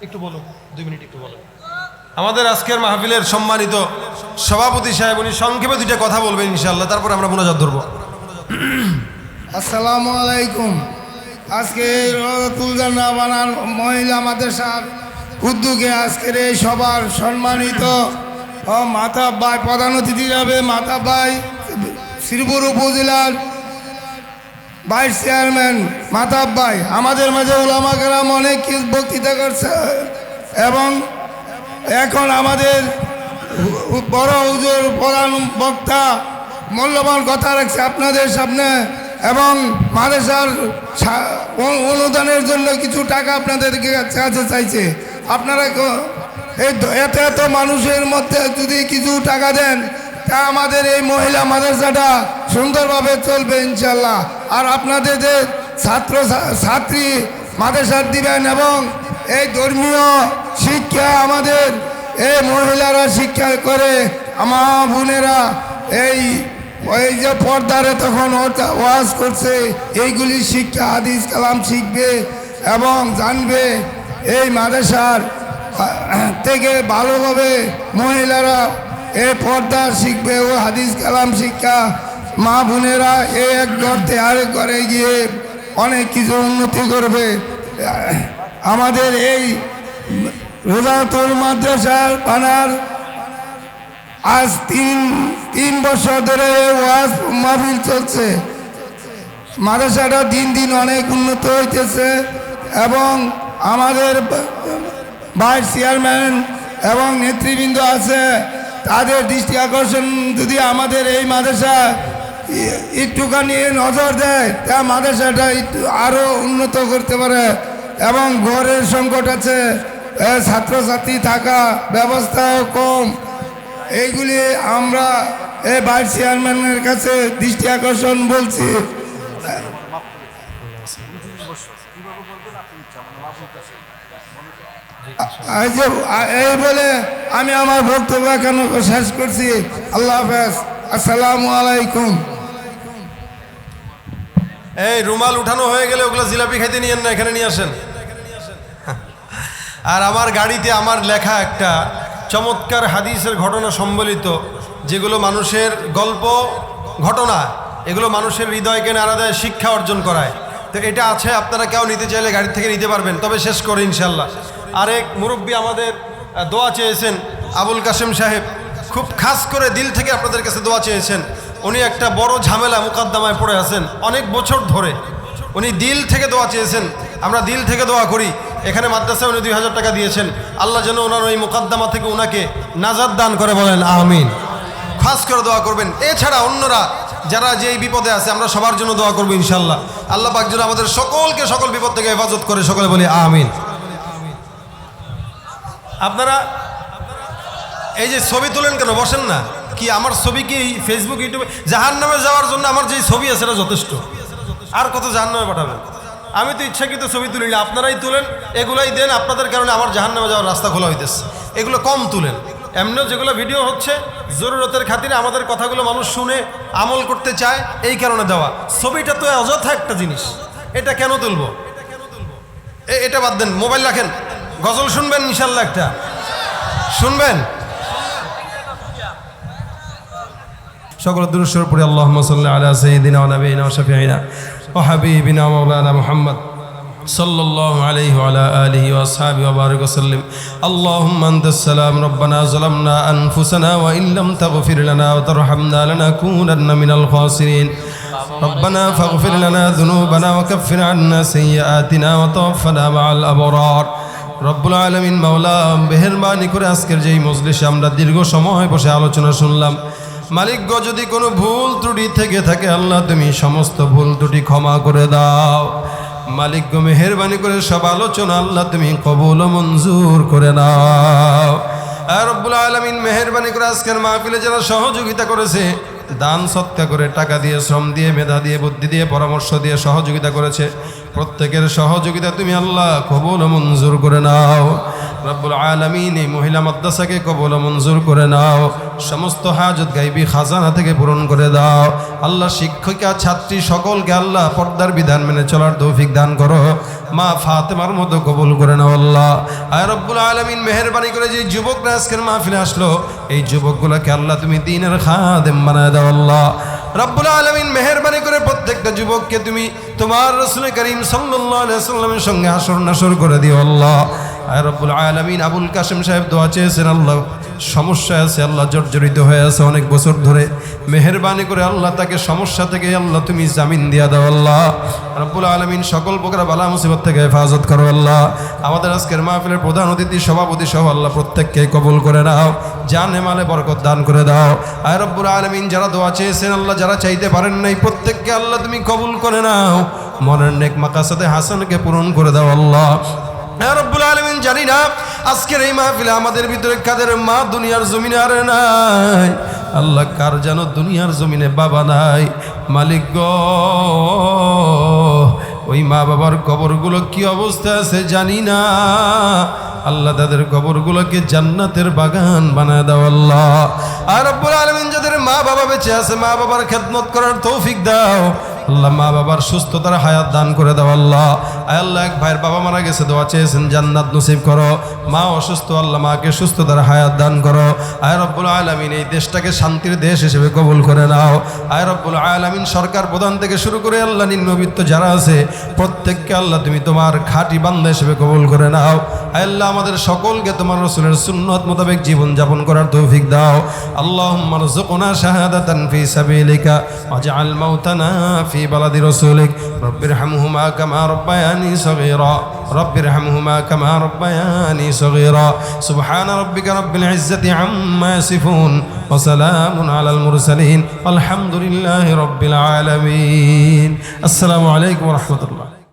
একটু বলুন, 2 মিনিট একটু বলুন। আমাদের আজকের মাহফিলের সম্মানিত সভাপতি সাহেব, উনি সংক্ষেপে 2টা কথা বলবেন ইনশাআল্লাহ, তারপর আমরা মোনাজাত ধরব। আসসালামু আলাইকুম। আজকে তুলজানা বানান মহিলা মাদ্রাসার উদ্যোগে আজকের এই সবার সম্মানিত মাতাব ভাই প্রধান অতিথি যাবে। মাতাব ভাই শ্রীপুর উপজেলার ভাইস চেয়ারম্যান মাতাব ভাই, আমাদের মাঝে উলামা কেরাম অনেক কিছু বক্তৃতা করছে এবং এখন আমাদের বড় হুজুর প্রধান বক্তা মূল্যবান কথা রাখছে আপনাদের সামনে এবং মাদ্রাসার অনুদানের জন্য কিছু টাকা আপনাদেরকে কাছে চাইছে। আপনারা এত এত মানুষের মধ্যে যদি কিছু টাকা দেন তা আমাদের এই মহিলা মাদ্রাসাটা সুন্দরভাবে চলবে ইনশাল্লাহ। আর আপনাদের যে ছাত্রী মাদ্রাসার দিবেন এবং এই ধর্মীয় শিক্ষা আমাদের এই মহিলারা শিক্ষা করে আমার বোনেরা ওই যে পর্দারে তখন ওয়াজ করছে এইগুলি শিক্ষা হাদিস কালাম শিখবে এবং জানবে। এই মাদ্রাসার থেকে ভালোভাবে মহিলারা এই পর্দা শিখবে ও হাদিস কালাম শিক্ষা। মা বোনেরা এক ঘর থেকে আরেক ঘরে গিয়ে অনেক কিছু উন্নতি করবে। আমাদের এই রোজাতুল মাদ্রাসার বানার আজ তিন বছর ধরে ওয়াজ মাহফিল চলছে। মাদ্রাসাটা দিন দিন অনেক উন্নত হইতেছে এবং আমাদের ভাইস চেয়ারম্যান এবং নেতৃবৃন্দ আছে, তাদের দৃষ্টি আকর্ষণ যদি আমাদের এই মাদ্রাসা একটুখানি নজর দেয় তা মাদ্রাসাটা একটু আরও উন্নত করতে পারে। এবং ঘরের সংকট আছে, ছাত্রছাত্রী থাকা ব্যবস্থাও কম। এইগুলি আমরা এই ভাইস চেয়ারম্যানের কাছে দৃষ্টি আকর্ষণ বলছি। এই বলে আমি আমার বক্তব্য কেন শেষ করছি। আল্লাহ হাফেজ, আসসালামু আলাইকুম। এই রুমাল উঠানো হয়ে গেলে ওগুলো জিলাপি খাইতে নিয়েন না, এখানে নিয়ে আসেন। আর আমার গাড়িতে আমার লেখা একটা চমৎকার হাদিসের ঘটনা সম্বলিত, যেগুলো মানুষের গল্প ঘটনা, এগুলো মানুষের হৃদয়কে নাড়া দেয়, শিক্ষা অর্জন করায়। তো এটা আছে, আপনারা কেউ নিতে চাইলে গাড়ি থেকে নিতে পারবেন। তবে শেষ করে ইনশাল্লাহ আরেক মুরব্বী আমাদের দোয়া চেয়েছেন, আবুল কাসেম সাহেব, খুব খাস করে দিল থেকে আপনাদের কাছে দোয়া চেয়েছেন। উনি একটা বড় ঝামেলা মুকদ্দমায় পড়ে আছেন অনেক বছর ধরে, উনি দিল থেকে দোয়া চেয়েছেন। আমরা দিল থেকে দোয়া করি। এখানে মাদ্রাসায় উনি 2000 টাকা দিয়েছেন। আল্লাহ যেন ওনার ওই মুকদ্দমা থেকে ওনাকে নাজাত দান করে, বলেন আমিন। খাস করে দোয়া করবেন। এছাড়া অন্যরা যারা যে এই বিপদে আছে, আমরা সবার জন্য দোয়া করবো ইনশাল্লাহ। আল্লাহ পাক যেন আমাদের সকলকে সকল বিপদ থেকে হেফাজত করে, সকলে বলি আমিন। আপনারা এই যে ছবি তোলেন কেন, বসেন না। কি আমার ছবি কি ফেসবুক ইউটিউবে জাহান্নামে যাওয়ার জন্য আমার যে ছবি আছে সেটা যথেষ্ট? আর কত জাহান্নামে পাঠাবেন? আমি তো ইচ্ছাকৃত ছবি তুলি না, আপনারাই তুলেন, এগুলাই দেন। আপনাদের কারণে আমার জাহান্নামে যাওয়ার রাস্তা খোলা হইতেছে। এগুলো কম তুলেন। এমনিও যেগুলো ভিডিও হচ্ছে জরুরতের খাতিরে আমাদের কথাগুলো মানুষ শুনে আমল করতে চায়, এই কারণে দেওয়া। ছবিটা তো অযথা একটা জিনিস, এটা কেন তুলবো? এটা বাদ দেন, মোবাইল রাখেন। গজল শুনবেন ইনশাল্লাহ, একটা শুনবেন। সকল দুরূদ পড়ি আল্লাহুম্মা সাল্লি আলা সাইয়্যিদিনা ওয়া নাবিয়িনা ওয়া শাফিঈনা ওয়া হাবিবিনা মাওলানা মুহাম্মদ সাল্লাল্লাহু আলাইহি ওয়া আলা আলিহি ওয়া আসহাবিহি ওয়া বারিক ওয়া সাল্লিম। আল্লাহুম্মা আনতাস সালাম রব্বানা যালামনা আনফুসানা ওয়া ইল্লাম তাগফির লানা ওয়া তারহামনা লানাকুনান্না মিনাল খাসিরিন। রব্বানা ফাগফির লানা যুনুবানা ওয়া কাফফির আন্না সাইয়্যাতিনা ওয়া তাওয়াফফানা মাআল আবরার। রব্বুল আলামিন মাওলা, মেহেরবানি করে আজকের যেই মজলিসে আমরা দীর্ঘ সময় বসে আলোচনা শুনলাম, মালিক গো, যদি কোনো ভুল ত্রুটি থেকে থাকে আল্লাহ তুমি সমস্ত ভুল ত্রুটি ক্ষমা করে দাও। মালিক গো, মেহেরবানি করে সব আলোচনা আল্লাহ তুমি কবুল ও মঞ্জুর করে নাও। আর রব্বুল আলামিন মেহেরবানি করে আজকের মাহফিলে যারা সহযোগিতা করেছে, দান সৎকা করে, টাকা দিয়ে, শ্রম দিয়ে, মেধা দিয়ে, বুদ্ধি দিয়ে, পরামর্শ দিয়ে সহযোগিতা করেছে, প্রত্যেকের সহযোগিতা তুমি আল্লাহ কবুল ও মঞ্জুর করে নাও। রব্বুল আলামিন এই মহিলা মাদ্রাসাকে কবুল ও মঞ্জুর করে নাও। সমস্ত হাজত গাইবি খাজানা থেকে পূরণ করে দাও। আল্লাহ শিক্ষিকা, ছাত্রী সকলকে আল্লাহ পর্দার বিধান মেনে চলার তৌফিক দান করো। মা ফাতেমার মতো কবুল করে নাও আল্লাহ। আর রব্বুল আলামিন মেহেরবানি করে যে যুবকরা আজকের মাহফিলে আসলো, এই যুবকগুলোকে আল্লাহ তুমি দ্বীনের খাদেম বানায় দাও আল্লাহ। রব্বুল আলামিন মেহেরবানি করে প্রত্যেকটা যুবককে তুমি তোমার রাসূল করিম সাল্লাল্লাহু আলাইহি ওয়াসাল্লামের সঙ্গে হাসর নাসর করে দিও আল্লাহ। আয় রব্বুল আলামিন আবুল কাসেম সাহেব দোয়া চেয়েছেন আল্লাহ সমস্যা আছে আল্লাহ জর্জরিত হয়ে আছে অনেক বছর ধরে মেহেরবানি করে আল্লাহ তাকে সমস্যা থেকে আল্লাহ তুমি জামিন দিয়া দাও আল্লাহ রব্বুল আলামিন সকল প্রকার বালা মুসিবত থেকে হেফাজত করো আল্লাহ আমাদের আজকের মাহফিলের প্রধান অতিথি সভাপতি সহ আল্লাহ প্রত্যেককে কবুল করে নাও জানে মালে বরকত দান করে দাও আয় রব্বুল আলামিন যারা দোয়া চেয়েছেন আল্লাহ যারা চাইতে পারেন নাই প্রত্যেককে আল্লাহ তুমি কবুল করে নাও মনের নেক মাকাসাদে হাসানকে পূরণ করে দাও আল্লাহ হ্যাঁ রব্বুল আলামিন জানি না আজকের এই মাহফিলে আমাদের ভিতরে কাদের মা দুনিয়ার জমিনে আর নাই আল্লাহ কার যেন দুনিয়ার জমিনে বাবা নাই মালিক গো ওই মা বাবার কবরগুলো কি অবস্থা আছে জানি না আল্লাহ তাদের কবরগুলোকে জান্নাতের বাগান বানায় দাও আল্লাহ আর রব্বুল আলামিন যাদের মা বাবা বেঁচে আছে মা বাবার খেদমত করার তৌফিক দাও আল্লাহ মা বাবার সুস্থতার হায়াত দান করে দাও আল্লাহ আল্লাহ এক ভাইয়ের বাবা মারা গেছে দোয়া চেয়েছেন জান্নাত নসিব করো মা অসুস্থ আল্লাহ মাকে সুস্থতার হায়াত দান করো আয় রব্বুল আলামিন এই দেশটাকে শান্তির দেশ হিসেবে কবুল করে নাও আয় রব্বুল আলামিন সরকার প্রধান থেকে শুরু করে আল্লাহ নিম্নবিত্ত যারা আছে প্রত্যেককে আল্লাহ তুমি তোমার খাঁটি বান্দা হিসেবে কবুল করে নাও আল্লাহ আমাদের সকলকে তোমার রাসূলের সুন্নাত মোতাবেক জীবন যাপন করার তৌফিক দাও আল্লাহুম্মা রযুকনা শাহাদাতান ফি সাবিলিকা ওয়াজআল মাউতানা في بلد رسولك رب ارحمهما كما ربياني صغيرا رب ارحمهما كما ربياني صغيرا سبحان ربك رب العزة عما يصفون وسلام على المرسلين والحمد لله رب العالمين السلام عليكم ورحمة الله